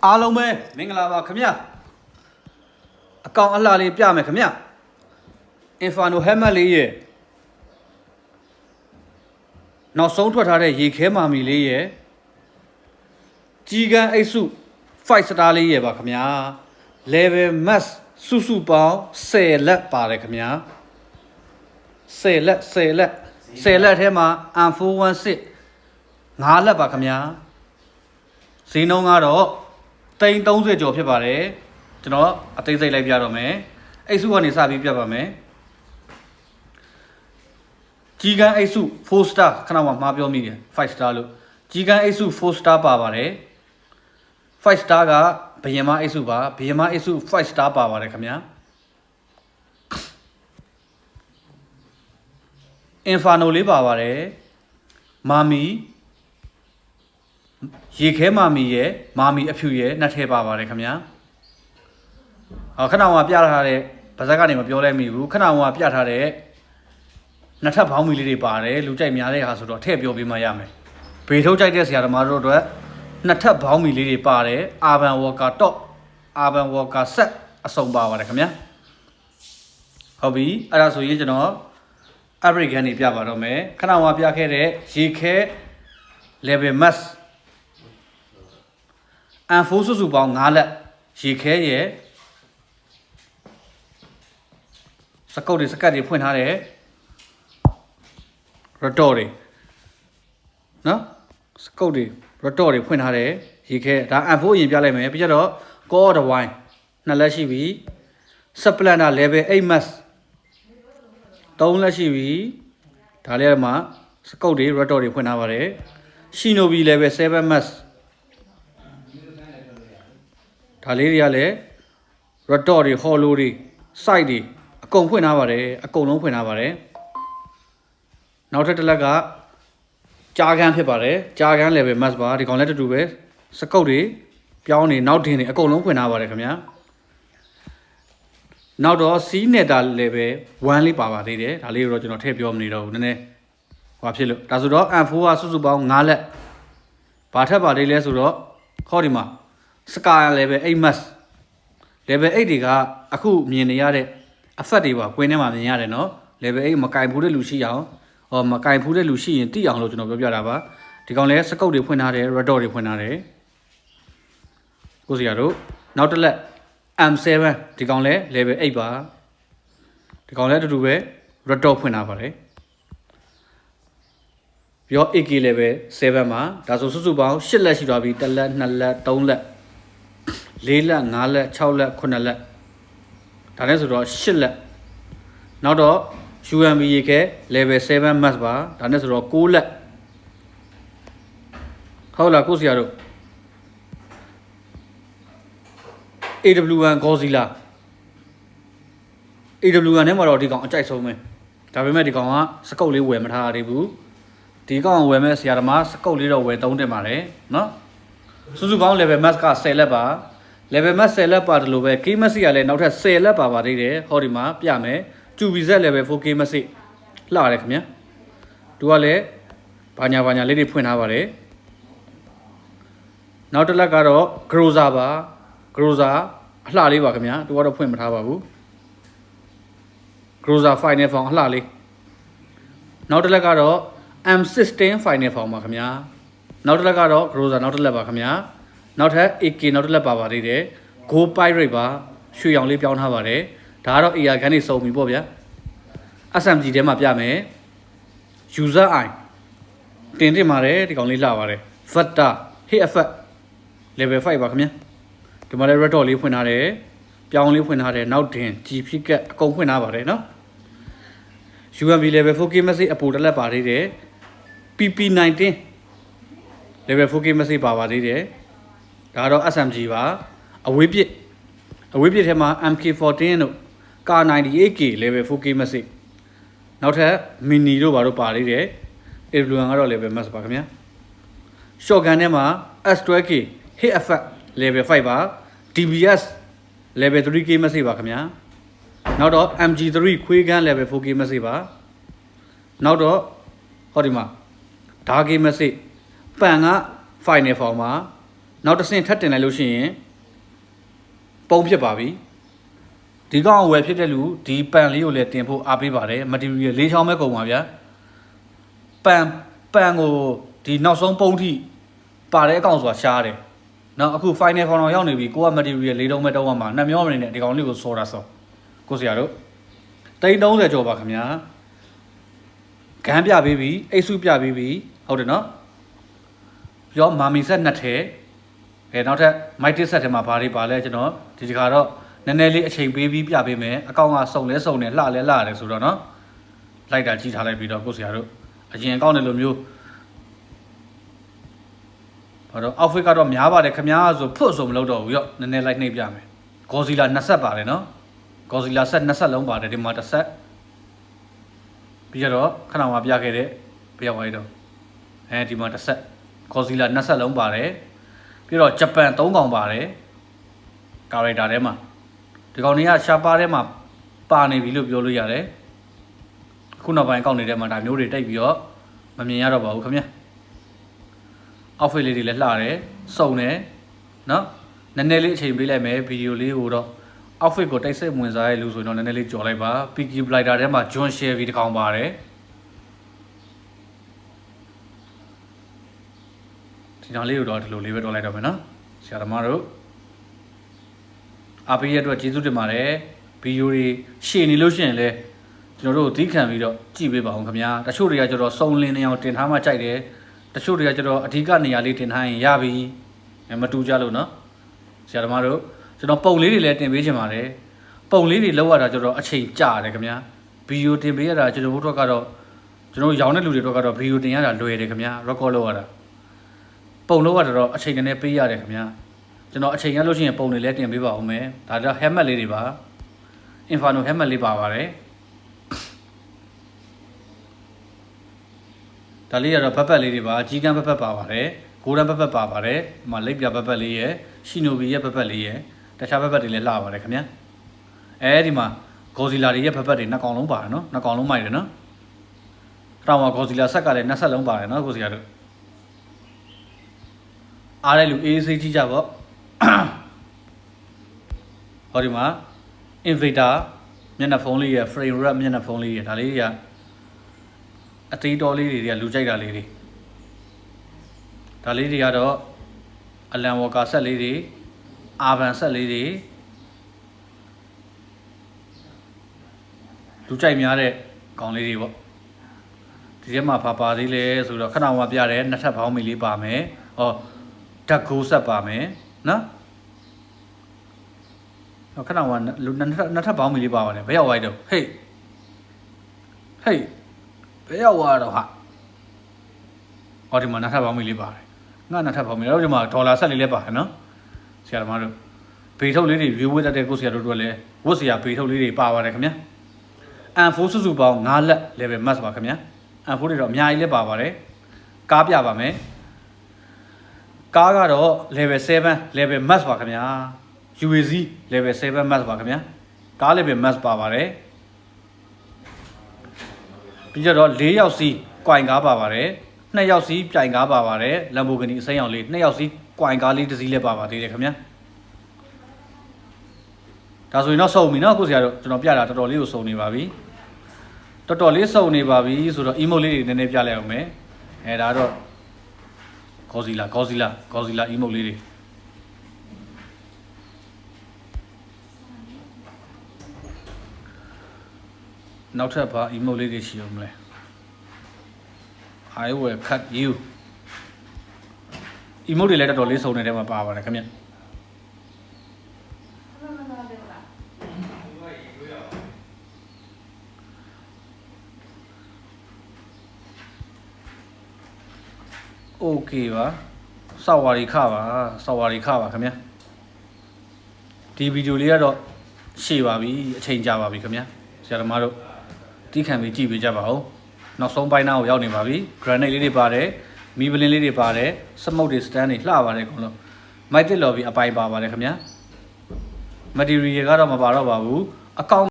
အားလုံးပဲမင်္ဂလာပါခင်ဗျာအကောင်အလှလေးပြမယ်ခင်ဗျာ Inferno Helmet လေးရဲ့နောက်ဆုံးထွက်ထားတဲ့ရေခဲမာမီလေးရဲ့ကြီးကန်းအိတ်စု 5 star လေးရဲ့ပါခင်ဗျာ level max စုပေါင်း10လက်ပါတယ်ခင်ဗျာ10လက်ထဲမှာ M416 5လက်ပါခင်ဗျာဈေးနှုန်းကတော့30ကျော်ဖြစ်ပါတယ်ကျွန်တော်အသေးစိတ်လိုက်ပြတော့မယ်အိတ်စုကနေစပြီးပြပါမယ်ကြီးကန်းအိတ်စု4 star ခဏမှမှားပြောမိတယ်5 star လို့ကြီးကန်းအိတ်စု4 star ပါပါတယ်5 star ကဘယင်မအိတ်စုပါဘယင်မအိတ်စု5 star ပါပါတယ်ခင်ဗျာ Inferno လေးပါပါတယ်မာမီရေခဲမာမီရဲ့မာမီအဖြူရဲ့နှစ်ထဲပါပါတယ်ခင်ဗျာခဏမှပြထားတဲ့ဗဇက်ကနေမပြောလဲမိဘူးခဏမှပြထားတဲ့နှစ်ထပ်ဘောင်းမီလေးတွေပါတယ်လူကြိုက်များတဲ့ဟာဆိုတော့ထည့်ပြောပေးမှရမယ်ဘေထုတ်ကြိုက်တဲ့ဆရာသမားတို့အတွက်နှစ်ထပ်ဘောင်းမီလေးတွေပါတယ်အာဘန်ဝါကာတော့အာဘန်ဝါကာဆက်အစုံပါပါတယ်ခင်ဗျာဟုတ်ပြီအဲ့ဒါဆိုရင်ကျွန်တော် average ကနေပြပါတော့မယ်ခဏမှပြခဲ့တဲ့ရေခဲ level max M4 စုပေါင်း5လက်ရေခဲရဲ့စကုတ်တွေစကတ်တွေဖွင့်ထားတယ်ရတော်တွေနော်စကုတ်တွေရတော်တွေဖွင့်ထားတယ်ရေခဲဒါ M4 အရင်ပြလိုက်မယ်ပြီးတော့ Core တဝိုင်း2လက်ရှိပြီ Splendor level 8 max 3လက်ရှိပြီဒါလေးမှာစကုတ်တွေရတော်တွေဖွင့်ထားပါတယ် Shinobi level 7 maxဒါလေးတွေကလည်းရတော့တွေဟော်လိုတွေ site တွေအကုန်ဖွင့်ထားပါတယ်အကုန်လုံးဖွင့်ထားပါတယ်နောက်ထပ်တစ်လက်ကကြာကန်းဖြစ်ပါတယ်ကြာကန်း level max ပါဒီကောင်လည်းတူတူပဲစကုတ်တွေပြောင်းနေနောက်ထင်းတွေအကုန်လုံးဖွင့်ထားပါတယ်ခင်ဗျာနောက်တော့ C neta level 1လေးပါပါသေးတယ်ဒါလေးတော့ကျွန်တော်ထည့်ပြောမနေတော့ဘူးနည်းနည်းဟောဖြစ်လို့ဒါဆိုတော့ M4 ကစုပေါင်း5လက်ဘာထက်ပါသေးလဲဆိုတော့ခေါ်ဒီမှာScar level 8 max level 8တွေကအခုမြင်နေရတဲ့အဖက်တွေပါကွင်းထဲမှာမြင်ရတယ်နော် level 8မကင်ဖူးတဲ့လူရှိအောင်မကင်ဖူးတဲ့လူရှိရင်တိအောင်လို့ကျွန်တော်ပြောပြတာပါဒီကောင်လဲစကုတ်တွေဖွင့်ထားတယ် red dot တွေဖွင့်ထားတယ်ကိုစီရတို့နောက်တစ်လက် M7 ဒီကောင်လဲ level 8ပါဒီကောင်လဲအတူတူပဲ red dot ဖွင့်ထားပါတယ်ပြီးတော့ AK level 7မှာဒါဆိုစုစုပေါင်း8လက်ရှိသွားပြီ1လက်2လက်3လက်4လက်5လက်6လက်9လက်ဒါနဲ့ဆိုတော့8လက်နောက်တော့ UMB ရေခဲ level 7 max ပါဒါနဲ့ဆိုတော့9လက်ဟုတ်လားကိုဆရာတို့ AW1 Godzilla AW1 နဲ့မှာတော့ဒီကောင်အကြိုက်ဆုံးပဲဒါပေမဲ့ဒီကောင်ကစကုတ်လေးဝယ်မထားရသေးဘူးဒီကောင်ဝယ်မဲ့ဆရာသမားစကုတ်လေးတော့ဝယ်သုံးတင်ပါတယ်နော်စုစုပေါင်း level max က10လက်ပါ level max 10လက်ပါတယ်လို့ပဲ K max ကလည်းနောက်ထပ်10လက်ပါပါသေးတယ်ဟောဒီမှာပြမယ်ကျူဗီဇက် level 4 K max လှရတယ်ခင်ဗျာသူကလည်းဘာညာလေးတွေဖွင့်ထားပါတယ်နောက်တစ်လက်ကတော့ Groza ပါ Groza အလှလေးပါခင်ဗျာသူကတော့ဖွင့်မထားပါဘူး Groza final form အလှလေးနောက်တစ်လက်ကတော့ M16 final form ပါခင်ဗျာနောက်တစ်လက်ကတော့ Groza နောက်တစ်လက်ပါခင်ဗျာနောက်ထပ် AK နောက်တစ်လက်ပါပါသေးတယ် Go Pirate ပါရွှေရောင်လေးပြောင်းထားပါတယ်ဒါကတော့ AR ခန်းနေစုံပြီပေါ့ဗျာ SMG ထဲမှာပြမယ် User Eye တင်ပါတယ်ဒီကောင်လေးလှပါတယ် Vector Hit Effect level 5ပါခင်ဗျာဒီမှာလည်း red dot လေးဖွင့်ထားတယ်ပြောင်းလေးဖွင့်ထားတယ်နောက်တင် G ဖြစ်ကအကုန်ဖွင့်ထားပါတယ်နော် UMB level 4K message အပိုတစ်လက်ပါသေးတယ် PP19 level 4K message ပါသေးတယ်ဒါကတော့ SMG ပါအဝေးပစ်ထဲမှာ MK14 တို့ K98K level 4K message နောက်ထပ် mini တို့ဘာတို့ပါသေးတယ် AW1 ကတော့ level max ပါခင်ဗျာ shotgun ထဲမှာ S12K hit effect level 5ပါ DBS level 3K message ပါခင်ဗျာနောက်တော့ MG3 ခွေးကန်း level 4K message ပါနောက်တော့ဟောဒီမှာ Dark Game message ပန်က final form မှာ နောက်တစ်ဆင့်ထပ်တင်လိုက်လို့ရှိရင်ပုံဖြစ်ပါပြီဒီကောင်ဝယ်ဖြစ်တဲ့လူဒီပန်လေးကိုလည်းတင်ဖို့အားပေးပါတယ် material ၄ချောင်းပဲကုန်ပါဗျာပန်ကိုဒီနောက်ဆုံးပုံထိပါတဲ့အကောင်ဆိုတာရှားတယ်နောက်အခု final ဖောင်အောင်ရောက်နေပြီကိုက material ၄တုံးပဲတောင်းရမှာနှစ်မျောမနေနဲ့ဒီကောင်လေးကိုစောတာစောကိုစရာတို့330ကျော်ပါခင်ဗျာဂန်းပြပေးပြီအိတ်စုပြပေးပြီဟုတ်တယ်နော်ပြောမာမီဆက်နှစ်ထဲနောက်ထပ်မိုက်တစ်ဆက်ထဲမှာဘာတွေပါလဲကျွန်တော်ဒီတခါတော့နည်းနည်းလေးအချိန်ပေးပြီးပြပေးမယ်အကောင့်ကစုံလဲစုံတယ်လှလဲလှတယ်ဆိုတော့နော်လိုက်တာကြည့်ထားလိုက်ပြီးတော့ကိုစရာတို့အရင်အကောင့်တွေလိုမျိုးဘာတော့ outfit ကတော့များပါတယ်ခင်ဗျာဆိုဖွတ်ဆိုမလုပ်တော့ဘူးရော့နည်းနည်းလိုက်နှိပ်ပြမယ် Godzilla 2ဆက်ပါတယ်နော် Godzilla ဆက်2ဆက်လုံးပါတယ်ဒီမှာတစ်ဆက်ပြီးတော့ခဏမှပြခဲ့တဲ့ပြရောက်သွားတော့ဒီမှာတစ်ဆက် Godzilla 2ဆက်လုံးပါတယ်ပြီးတော့ဂျပန်3ကောင်ပါတယ် character ထဲမှာဒီကောင်တွေကရှားပါထဲမှာပါနေပြီလို့ပြောလို့ရတယ်ခုနောက်ပိုင်းအကောင့်တွေထဲမှာဒါမျိုးတွေတိတ်ပြီးတော့မမြင်ရတော့ပါဘူးခင်ဗျာ outfit လေးတွေလည်းလှတယ်စုံတယ်နော်နည်းနည်းလေးအချိန်ပေးလိုက်မယ်ဗီဒီယိုလေးကိုတော့ outfit ကိုတိတ်ဆိတ်ဝင်စားရလို့ဆိုတော့နည်းနည်းလေးကြော်လိုက်ပါ Peaky Blinder ထဲမှာ John Shelby တကောင်ပါတယ်ဒီကောင်လေးကိုတော့ဒီလိုလေးပဲတွက်လိုက်တော့မယ်နော်ဆရာသမားတို့အားပေးရတဲ့အတွက်ကျေးဇူးတင်ပါတယ်ဗီဒီယိုတွေရှည်နေလို့ရှိရင်လည်းကျွန်တော်တို့သီးခံပြီးတော့ကြည့်ပေးပါအောင်ခင်ဗျာတချို့တွေကကျတော့စုံလင်းနေအောင်တင်ထားမှကြိုက်တယ်တချို့တွေကကျတော့အဓိကနေရာလေးတင်ထားရင်ရပြီမတူကြလို့နော်ဆရာသမားတို့ကျွန်တော်ပုံလေးတွေလည်းတင်ပေးချင်ပါတယ်ပုံလေးတွေလောက်ရတာကျတော့အချိန်ကြာတယ်ခင်ဗျာဗီဒီယိုတင်ပေးရတာကျွန်တော်တို့ကတော့ကျွန်တော်ရောင်းတဲ့လူတွေတော့ကတော့ဗီဒီယိုတင်ရတာလွယ်တယ်ခင်ဗျာ record လုပ်ရတာပုံလောက်ရတော့အချိန်နဲ့ပေးရတယ်ခင်ဗျာကျွန်တော်အချိန်ရလို့ရှိရင်ပုံတွေလည်းတင်ပေးပါဦးမယ်ဒါတော့ helmet လေးတွေပါ Inferno helmet လေးပါပါတယ်ဒါလေးကတော့ဘက်ဘက်လေးတွေပါကြီးကန်းဘက်ဘက်ပါပါတယ်ဂိုးဒန်ဘက်ဘက်ပါပါတယ်ဒီမှာလိပ်ပြဘက်ဘက်လေးရယ်ရှီနိုဘီရဲ့ဘက်ဘက်လေးရယ်တခြားဘက်ဘက်တွေလည်းလှပါတယ်ခင်ဗျာဒီမှာ Godzilla တွေရဲ့ဘက်ဘက်တွေနှစ်ကောင်လုံးပါတယ်နော်နှစ်ကောင်လုံးမိုက်တယ်နော်တောင်မှာ Godzilla ဆက်ကလည်းနှစ်ဆက်လုံးပါတယ်နော်ကိုစီရတို့အားတဲ့လူအေးဆေးကြည့်ကြပေါ့ဟောဒီမှာ Invader မျက်နှာဖုံးလေးရယ် frame rate မျက်နှာဖုံးလေးရယ်ဒါလေးတွေကအသေးတော်လေးတွေကလူကြိုက်တာလေးတွေဒါလေးတွေကတော့အလန်ဝါကာဆက်လေးတွေအာဗန်ဆက်လေးတွေလူကြိုက်များတဲ့ကောင်လေးတွေပေါ့ဒီထဲမှာပါသေးလဲဆိုတော့ခဏမှပြတယ်နှစ်ထပ်ပေါင်းမီလေးပါမယ်ဟောဓာတ်ကိုဆက်ပါမယ်နော်ခဏမှနှစ်ထပ်ပေါင်းမီလေးပါပါတယ်ဘယ်ရောက်သွားတော့ဟေးဘယ်ရောက်သွားတော့ဟာဟောဒီမှာနှစ်ထပ်ပေါင်းမီလေးပါတယ်ငါနှစ်ထပ်ပေါင်းမီတော့ဒီမှာဒေါ်လာဆက်လေးလည်းပါတယ်နော်ဆရာသမားတို့ဘေထုတ်လေးတွေ view ဝတ်တဲ့ကိုဆရာတို့လည်းဝတ်စရာဘေထုတ်လေးတွေပါပါတယ်ခင်ဗျာM4 စုစုပေါင်း9လက် level max ပါခင်ဗျာ M4 တွေတော့အများကြီးလည်းပါပါတယ်ကားပြပါမယ်ကားကတော့ level 7 level max ပါခင်ဗျာ UAZ level 7 max ပါခင်ဗျာကား level max ပါပါတယ်ပြီးတော့4ယောက်စီးကွိုင်ကားပါပါတယ်2ယောက်စီးပြိုင်ကားပါပါတယ် Lamborghini အစိမ်းရောင်လေး2ယောက်စီးကွိုင်ကားလေးတစ်စီးလည်းပါပါသေးတယ်ခင်ဗျာဒါဆိုရင်တော့စုံပြီနော်ကိုဆရာတို့ကျွန်တော်ပြတာတော်တော်လေးကိုစုံနေပါပြီတော်တော်လေးစုံနေပါပြီဆိုတော့ emote လေးတွေနည်းနည်းပြလိုက်အောင်မယ်ဒါတော့ Godzilla emote လေးတွေနောက်ထပ်ဘာ emote လေးတွေရှိအောင်မလဲ I will cut you emote တွေလည်းတော်တော်လေးစုံနေတဲ့မှာပါပါတယ်ခင်ဗျโอเคပါစောက်ဝါရီခပါခင်ဗျာဒီဗီဒီယိုလေးကတော့ရှည်ပါပြီအချိန်ကြာပါပြီခင်ဗျာဆရာသမားတို့တီးခံပြီးကြည့်ပေးကြပါဦးနောက်ဆုံးပိုင်းနာကိုရောက်နေပါပြီ granite လေးတွေပါတယ်မီးပလင်းလေးတွေပါတယ်စမုတ်တွေ stand တွေလှပါတယ်အကုန်လုံးမိုက်တစ်လော်ဘီအပိုင်ပါပါတယ်ခင်ဗျာ material ကတော့မပါတော့ပါဘူးအကောင့်